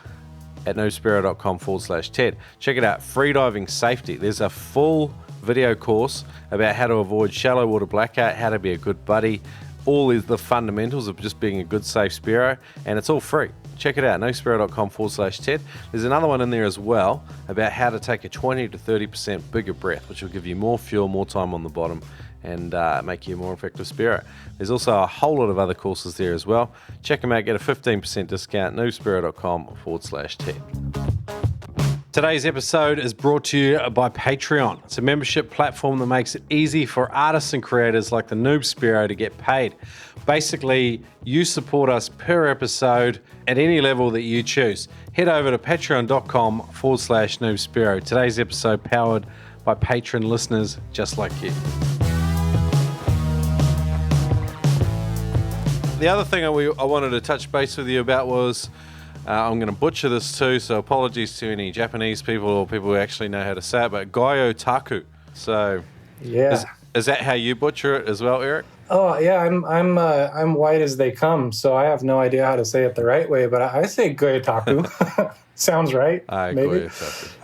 S1: at noobspearo.com/Ted. Check it out, Freediving Safety. There's a full video course about how to avoid shallow water blackout, how to be a good buddy, all is the fundamentals of just being a good, safe Spearo, and it's all free. Check it out, noobspearo.com/Ted. There's another one in there as well about how to take a 20 to 30% bigger breath, which will give you more fuel, more time on the bottom, and make you a more effective Spearo. There's also a whole lot of other courses there as well. Check them out, get a 15% discount, noobspearo.com/Ted. Today's episode is brought to you by Patreon. It's a membership platform that makes it easy for artists and creators like the Noob Spearo to get paid. Basically, you support us per episode at any level that you choose. Head over to patreon.com/Noob Spearo. Today's episode powered by patron listeners just like you. The other thing I wanted to touch base with you about was, I'm going to butcher this too, so apologies to any Japanese people or people who actually know how to say it, but Gyotaku. So,
S3: yeah.
S1: Is that how you butcher it as well, Eric?
S3: Oh yeah, I'm white as they come, so I have no idea how to say it the right way, but I say Gyotaku. Sounds right, maybe.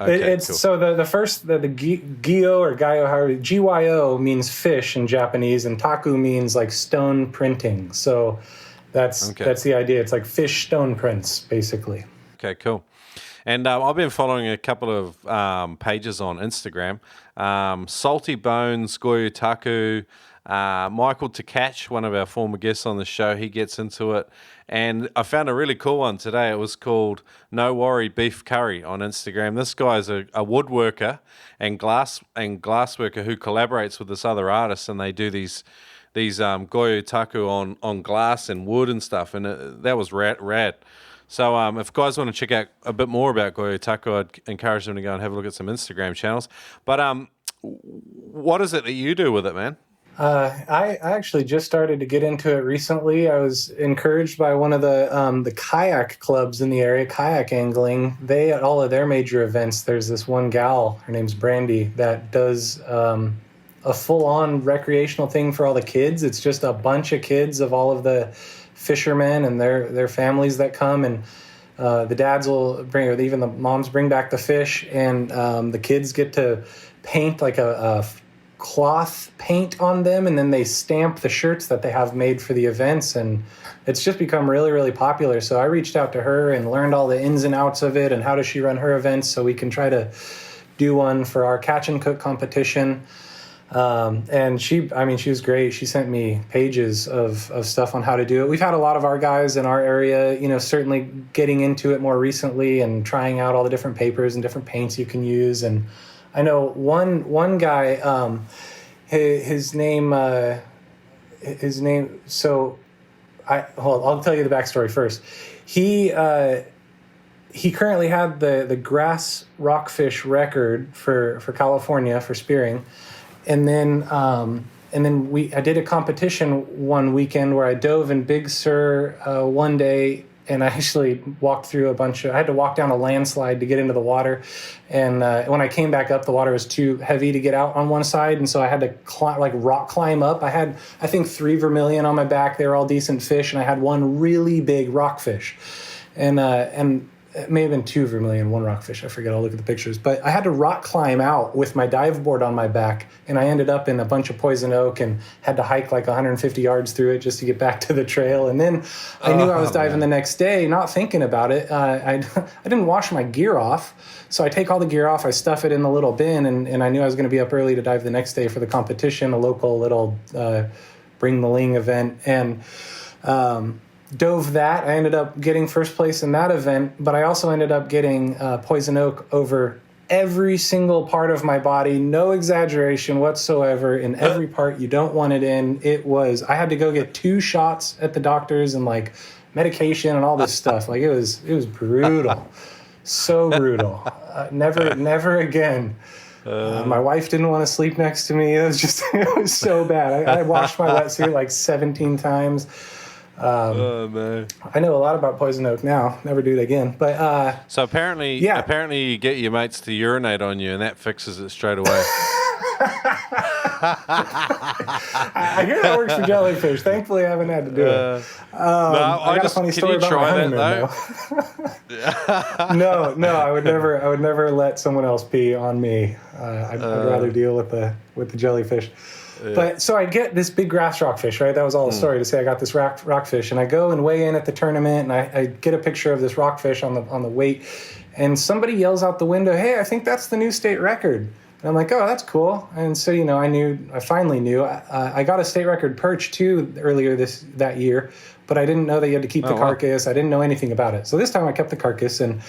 S1: Okay,
S3: It's
S1: cool.
S3: so the first the gyo or gyo, how gyo means fish in Japanese, and taku means like stone printing. So that's the idea. It's like fish stone prints, basically.
S1: Okay, cool. And I've been following a couple of pages on Instagram. Salty Bones, Gyotaku, Michael Takach, one of our former guests on the show, he gets into it. And I found a really cool one today. It was called No Worry Beef Curry on Instagram. This guy's a woodworker and glassworker who collaborates with this other artist, and they do these Gyotaku on glass and wood and stuff. And that was rad. So if guys want to check out a bit more about Gyotaku, I'd encourage them to go and have a look at some Instagram channels. But what is it that you do with it, man?
S3: I actually just started to get into it recently. I was encouraged by one of the kayak clubs in the area, kayak angling. They, at all of their major events, there's this one gal, her name's Brandy, that does a full-on recreational thing for all the kids. It's just a bunch of kids of all of the fishermen and their families that come, and the dads will bring, or even the moms bring back the fish, and the kids get to paint like a cloth paint on them, and then they stamp the shirts that they have made for the events, and it's just become really, really popular. So I reached out to her and learned all the ins and outs of it and how does she run her events so we can try to do one for our catch and cook competition. And she was great. She sent me pages of stuff on how to do it. We've had a lot of our guys in our area, certainly getting into it more recently and trying out all the different papers and different paints you can use. And I know one guy, his name, so I'll tell you the backstory first. He currently had the grass rockfish record for California for spearing. And then I did a competition one weekend where I dove in Big Sur one day, and I actually walked through I had to walk down a landslide to get into the water. And when I came back up, the water was too heavy to get out on one side, and so I had to rock climb up. I had, I think, 3 vermilion on my back. They were all decent fish, and I had one really big rockfish. And it may have been 2 vermilion, 1 rockfish. I forget. I'll look at the pictures. But I had to rock climb out with my dive board on my back, and I ended up in a bunch of poison oak and had to hike like 150 yards through it just to get back to the trail. And then I knew I was diving the next day, not thinking about it. I didn't wash my gear off, so I take all the gear off, I stuff it in the little bin, and I knew I was going to be up early to dive the next day for the competition, a local little Bring the Ling event. And dove that. I ended up getting first place in that event, but I also ended up getting poison oak over every single part of my body, no exaggeration whatsoever, in every part you don't want it in. I had to go get 2 shots at the doctors and like medication and all this stuff. Like it was brutal. So brutal. Never again. My wife didn't want to sleep next to me. It was so bad. I washed my wetsuit like 17 times.
S1: Man.
S3: I know a lot about poison oak now. Never do it again. But
S1: so apparently you get your mates to urinate on you, and that fixes it straight away.
S3: I hear that works for jellyfish. Thankfully, I haven't had to do it. I got a funny story about my honeymoon, though. No, I would never let someone else pee on me. I'd rather deal with the jellyfish. Yeah. But so I get this big grass rockfish, right? That was all the story to say I got this rockfish, and I go and weigh in at the tournament, and I get a picture of this rockfish on the weight, and somebody yells out the window, "Hey, I think that's the new state record." And I'm like, "Oh, that's cool." And so I finally knew. I got a state record perch too earlier that year, but I didn't know that you had to keep the carcass. Wow. I didn't know anything about it. So this time I kept the carcass, and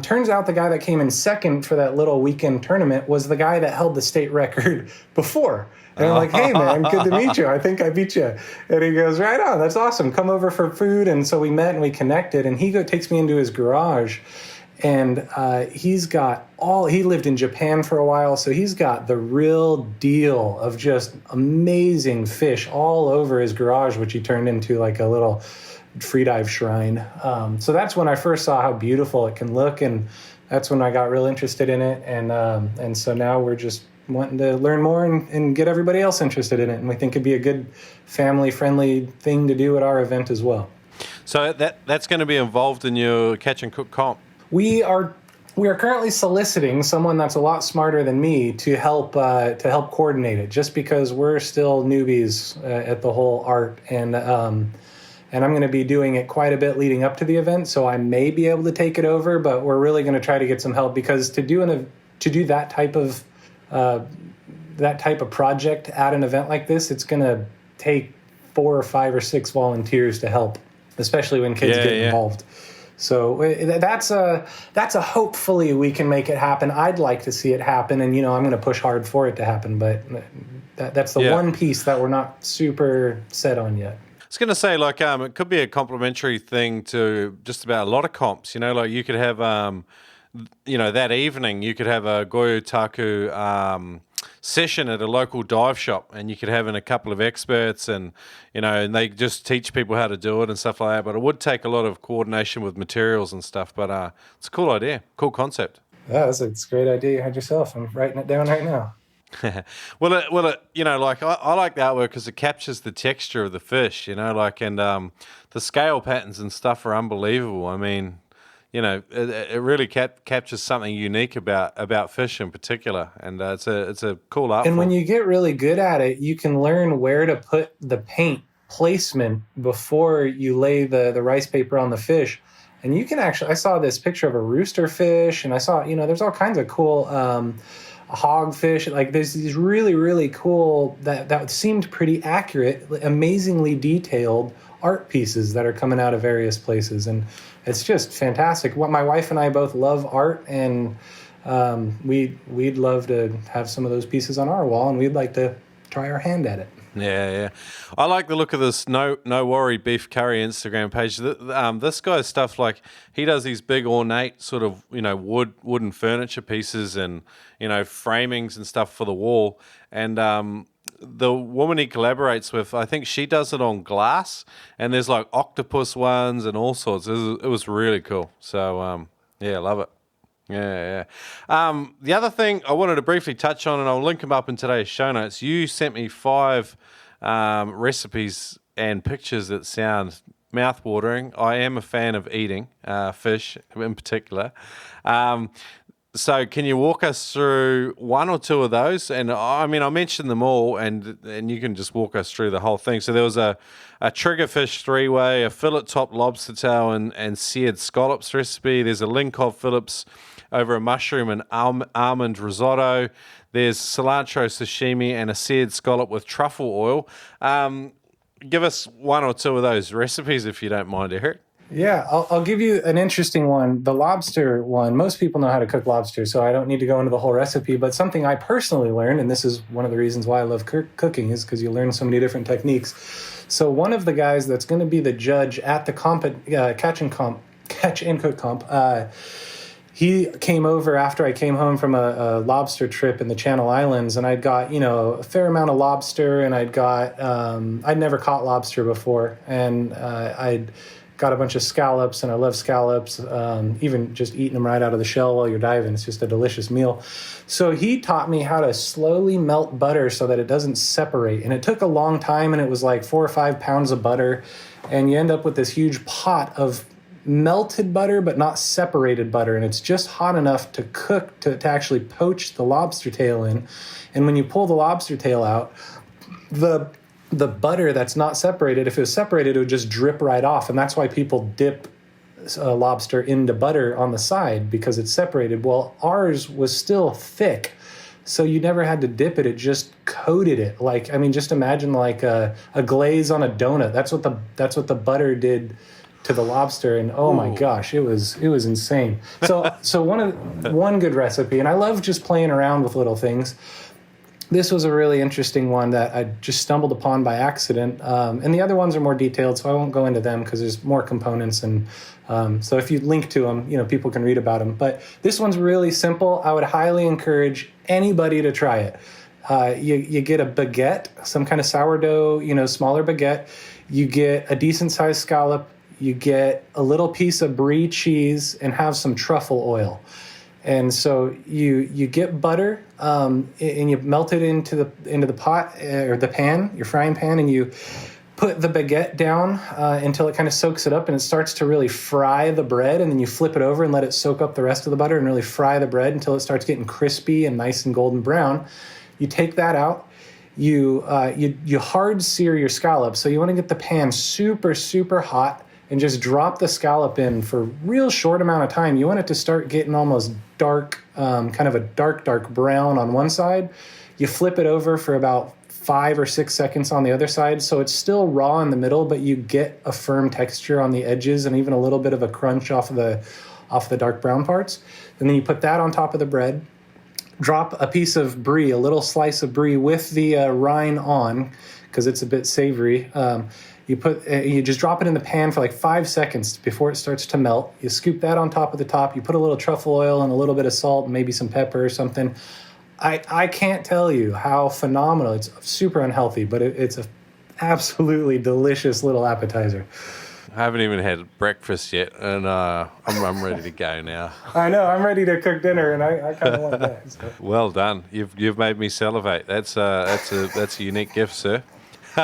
S3: turns out the guy that came in second for that little weekend tournament was the guy that held the state record before. And I'm like, "Hey, man, good to meet you. I think I beat you." And he goes, "Right on. That's awesome. Come over for food." And so we met and we connected. And he takes me into his garage. And he lived in Japan for a while. So he's got the real deal of just amazing fish all over his garage, which he turned into like a little Freedive shrine. So that's when I first saw how beautiful it can look. And that's when I got real interested in it. And so now we're just wanting to learn more and get everybody else interested in it. And we think it'd be a good family-friendly thing to do at our event as well.
S1: So that's going to be involved in your catch and cook comp?
S3: We are currently soliciting someone that's a lot smarter than me to help coordinate it, just because we're still newbies at the whole art, and I'm going to be doing it quite a bit leading up to the event, so I may be able to take it over, but we're really going to try to get some help, because to do that type of project at an event like this, it's going to take 4 or 5 or 6 volunteers to help, especially when kids get involved. So that's a hopefully we can make it happen. I'd like to see it happen, and I'm going to push hard for it to happen. But that's the one piece that we're not super set on yet.
S1: I was going to say, it could be a complementary thing to just about a lot of comps. Like you could have, that evening you could have a Gyotaku session at a local dive shop, and you could have in a couple of experts, and and they just teach people how to do it and stuff like that. But it would take a lot of coordination with materials and stuff. But it's a cool idea, cool concept.
S3: Yeah, it's a great idea you had yourself. I'm writing it down right now.
S1: Well, I like the artwork because it captures the texture of the fish, and the scale patterns and stuff are unbelievable. I mean, it really captures something unique about fish in particular, and it's a cool art. And
S3: when you get really good at it, you can learn where to put the paint placement before you lay the rice paper on the fish. And you can actually, I saw this picture of a rooster fish, and I saw, there's all kinds of cool hogfish. Like there's these really, really cool, that seemed pretty accurate, amazingly detailed art pieces that are coming out of various places. And it's just fantastic. What my wife and I both love art, and we'd love to have some of those pieces on our wall, and we'd like to try our hand at it.
S1: Yeah. I like the look of this No Worry Beef Curry Instagram page. This guy's stuff, like he does these big ornate sort of wooden furniture pieces and framings and stuff for the wall. And the woman he collaborates with, I think she does it on glass, and there's like octopus ones and all sorts. It was really cool. So I love it. Yeah. The other thing I wanted to briefly touch on, and I'll link them up in today's show notes. You sent me 5 recipes and pictures that sound mouth-watering. I am a fan of eating fish in particular. So can you walk us through 1 or 2 of those? And I mean, I mentioned them all, and you can just walk us through the whole thing. So there was a triggerfish 3-way, a fillet top lobster tail and seared scallops recipe. There's a Linkov Phillips over a mushroom and almond risotto. There's cilantro sashimi and a seared scallop with truffle oil. Give us 1 or 2 of those recipes if you don't mind, Eric.
S3: Yeah, I'll give you an interesting one. The lobster one, most people know how to cook lobster, so I don't need to go into the whole recipe, but something I personally learned, and this is one of the reasons why I love cooking, is because you learn so many different techniques. So one of the guys that's going to be the judge at the catch and cook comp, he came over after I came home from a lobster trip in the Channel Islands, and I'd got, a fair amount of lobster, and I'd never caught lobster before, and I'd got a bunch of scallops, and I love scallops, even just eating them right out of the shell while you're diving. It's just a delicious meal. So he taught me how to slowly melt butter so that it doesn't separate. And it took a long time, and it was like 4 or 5 pounds of butter. And you end up with this huge pot of melted butter, but not separated butter. And it's just hot enough to cook, to actually poach the lobster tail in. And when you pull the lobster tail out, the butter that's not separated, if it was separated, it would just drip right off. And that's why people dip lobster into butter on the side, because it's separated. Well, ours was still thick, so you never had to dip it. It just coated it. Just imagine like a glaze on a donut. That's what the butter did to the lobster. And oh my gosh, it was insane. So one good recipe, and I love just playing around with little things. This was a really interesting one that I just stumbled upon by accident. And the other ones are more detailed, so I won't go into them because there's more components. And so if you link to them, people can read about them. But this one's really simple. I would highly encourage anybody to try it. You get a baguette, some kind of sourdough, smaller baguette. You get a decent-sized scallop. You get a little piece of brie cheese and have some truffle oil. And so you get butter and you melt it into the pot or the pan, your frying pan, and you put the baguette down until it kind of soaks it up and it starts to really fry the bread, and then you flip it over and let it soak up the rest of the butter and really fry the bread until it starts getting crispy and nice and golden brown. You take that out. You hard sear your scallops. So you want to get the pan super, super hot and just drop the scallop in for a real short amount of time. You want it to start getting almost dark, kind of a dark brown on one side. You flip it over for about 5 or 6 seconds on the other side. So it's still raw in the middle, but you get a firm texture on the edges and even a little bit of a crunch off the dark brown parts. And then you put that on top of the bread. Drop a piece of brie, a little slice of brie with the rind on, because it's a bit savory. You just drop it in the pan for like 5 seconds before it starts to melt. You scoop that on top of the top. You put a little truffle oil and a little bit of salt and maybe some pepper or something. I can't tell you how phenomenal. It's super unhealthy, but it's an absolutely delicious little appetizer.
S1: I haven't even had breakfast yet, and I'm ready to go now.
S3: I know. I'm ready to cook dinner, and I kind of want that. So.
S1: Well done. You've made me salivate. That's a unique gift, sir.
S3: I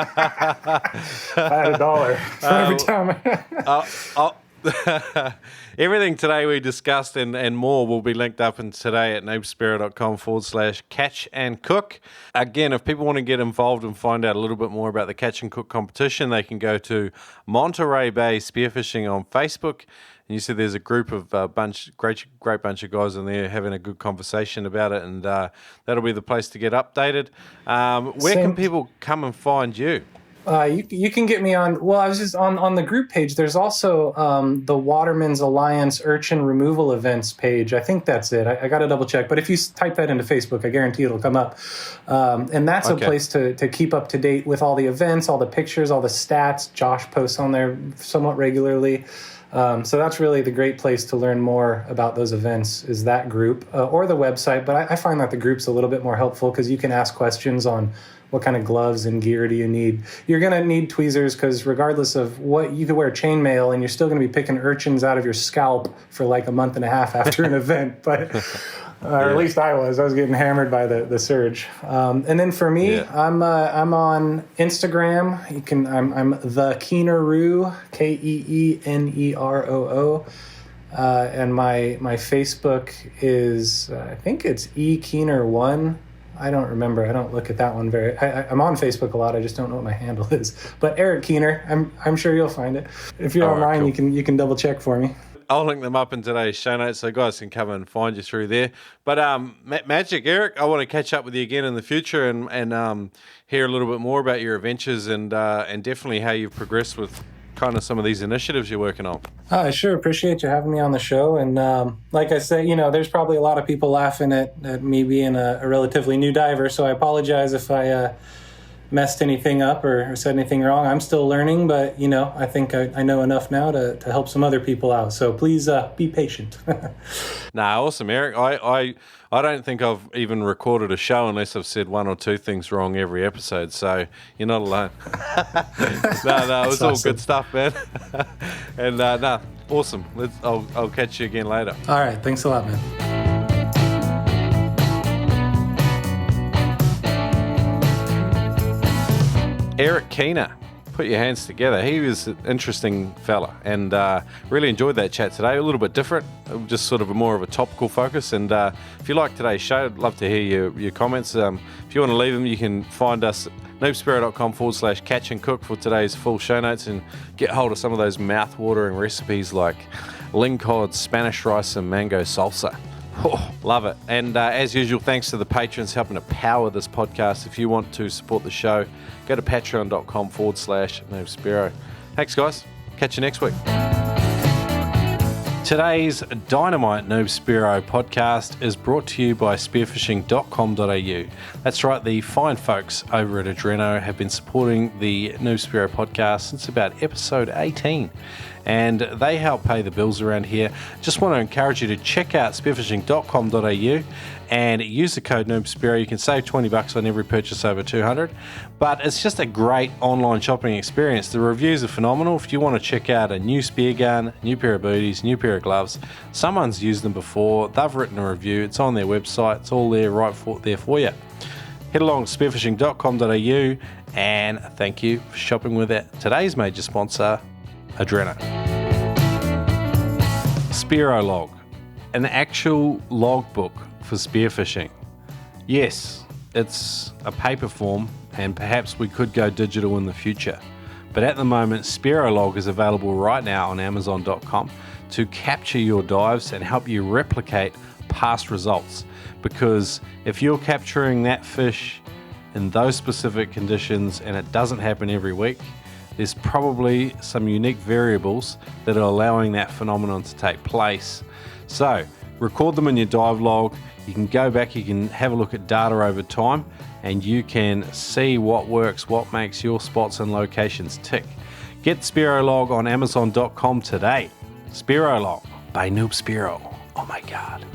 S3: had $1 for every time.
S1: Everything today we discussed and more will be linked up in today at noobspearo.com/catch and cook. Again, if people want to get involved and find out a little bit more about the catch and cook competition, they can go to Monterey Bay Spearfishing on Facebook. And you see there's a group of great bunch of guys in there having a good conversation about it, and that'll be the place to get updated. Where can people come and find you?
S3: You can get me on. Well, I was just on the group page. There's also the Watermans Alliance Urchin Removal Events page. I think that's it. I got to double check. But if you type that into Facebook, I guarantee it'll come up. And that's a place to keep up to date with all the events, all the pictures, all the stats. Josh posts on there somewhat regularly. So that's really the great place to learn more about those events is that group or the website. But I find that the group's a little bit more helpful because you can ask questions on what kind of gloves and gear do you need. You're going to need tweezers because regardless of what, you could wear chainmail and you're still going to be picking urchins out of your scalp for like a month and a half after an event. But or at least I was getting hammered by the surge. And then for me, I'm on Instagram. I'm the Keeneroo, KEENEROO. And my Facebook is I think it's eKeener1. I don't remember. I don't look at that one I'm on Facebook a lot. I just don't know what my handle is. But Eric Keener, I'm sure you'll find it. If you're online, cool. You can double check for me.
S1: I'll link them up in today's show notes so guys can come and find you through there. But Magic, Eric, I want to catch up with you again in the future and hear a little bit more about your adventures and definitely how you've progressed with kind of some of these initiatives you're working on.
S3: I sure appreciate you having me on the show. And like I said, there's probably a lot of people laughing at me being a relatively new diver. So I apologize if I messed anything up or said anything wrong. I'm still learning, but, I think I know enough now to help some other people out. So please be patient.
S1: Nah, awesome, Eric. I don't think I've even recorded a show unless I've said one or two things wrong every episode, so you're not alone. No, it was all good stuff, man. And awesome. I'll catch you again later.
S3: All right, thanks a lot, man.
S1: Eric Keener, put your hands together. He was an interesting fella and really enjoyed that chat today. A little bit different, just sort of more of a topical focus. And if you like today's show, I'd love to hear your comments. If you want to leave them, you can find us at noobspearo.com/catch and cook for today's full show notes and get hold of some of those mouth-watering recipes like lingcod, Spanish rice, and mango salsa. Oh, love it. And as usual, thanks to the patrons helping to power this podcast. If you want to support the show, go to patreon.com/noobspearo. Thanks, guys. Catch you next week. Today's Dynamite Noob Spearo podcast is brought to you by spearfishing.com.au. That's right, the fine folks over at Adreno have been supporting the Noob Spearo podcast since about episode 18. and they help pay the bills around here. Just want to encourage you to check out spearfishing.com.au and use the code NoobSpearo. You can save $20 on every purchase over 200, but it's just a great online shopping experience. The reviews are phenomenal. If you want to check out a new spear gun, new pair of booties, new pair of gloves, someone's used them before, they've written a review, it's on their website, it's all there there for you. Head along to spearfishing.com.au and thank you for shopping with today's major sponsor, Adrena. Spearo log, an actual logbook for spearfishing. Yes, it's a paper form and perhaps we could go digital in the future. But at the moment, Spearo log is available right now on Amazon.com to capture your dives and help you replicate past results. Because if you're capturing that fish in those specific conditions and it doesn't happen every week, there's probably some unique variables that are allowing that phenomenon to take place. So record them in your dive log. You can go back, you can have a look at data over time, and you can see what works, what makes your spots and locations tick. Get Spearo log on Amazon.com today. Spearo log by Noob Spearo. Oh my God.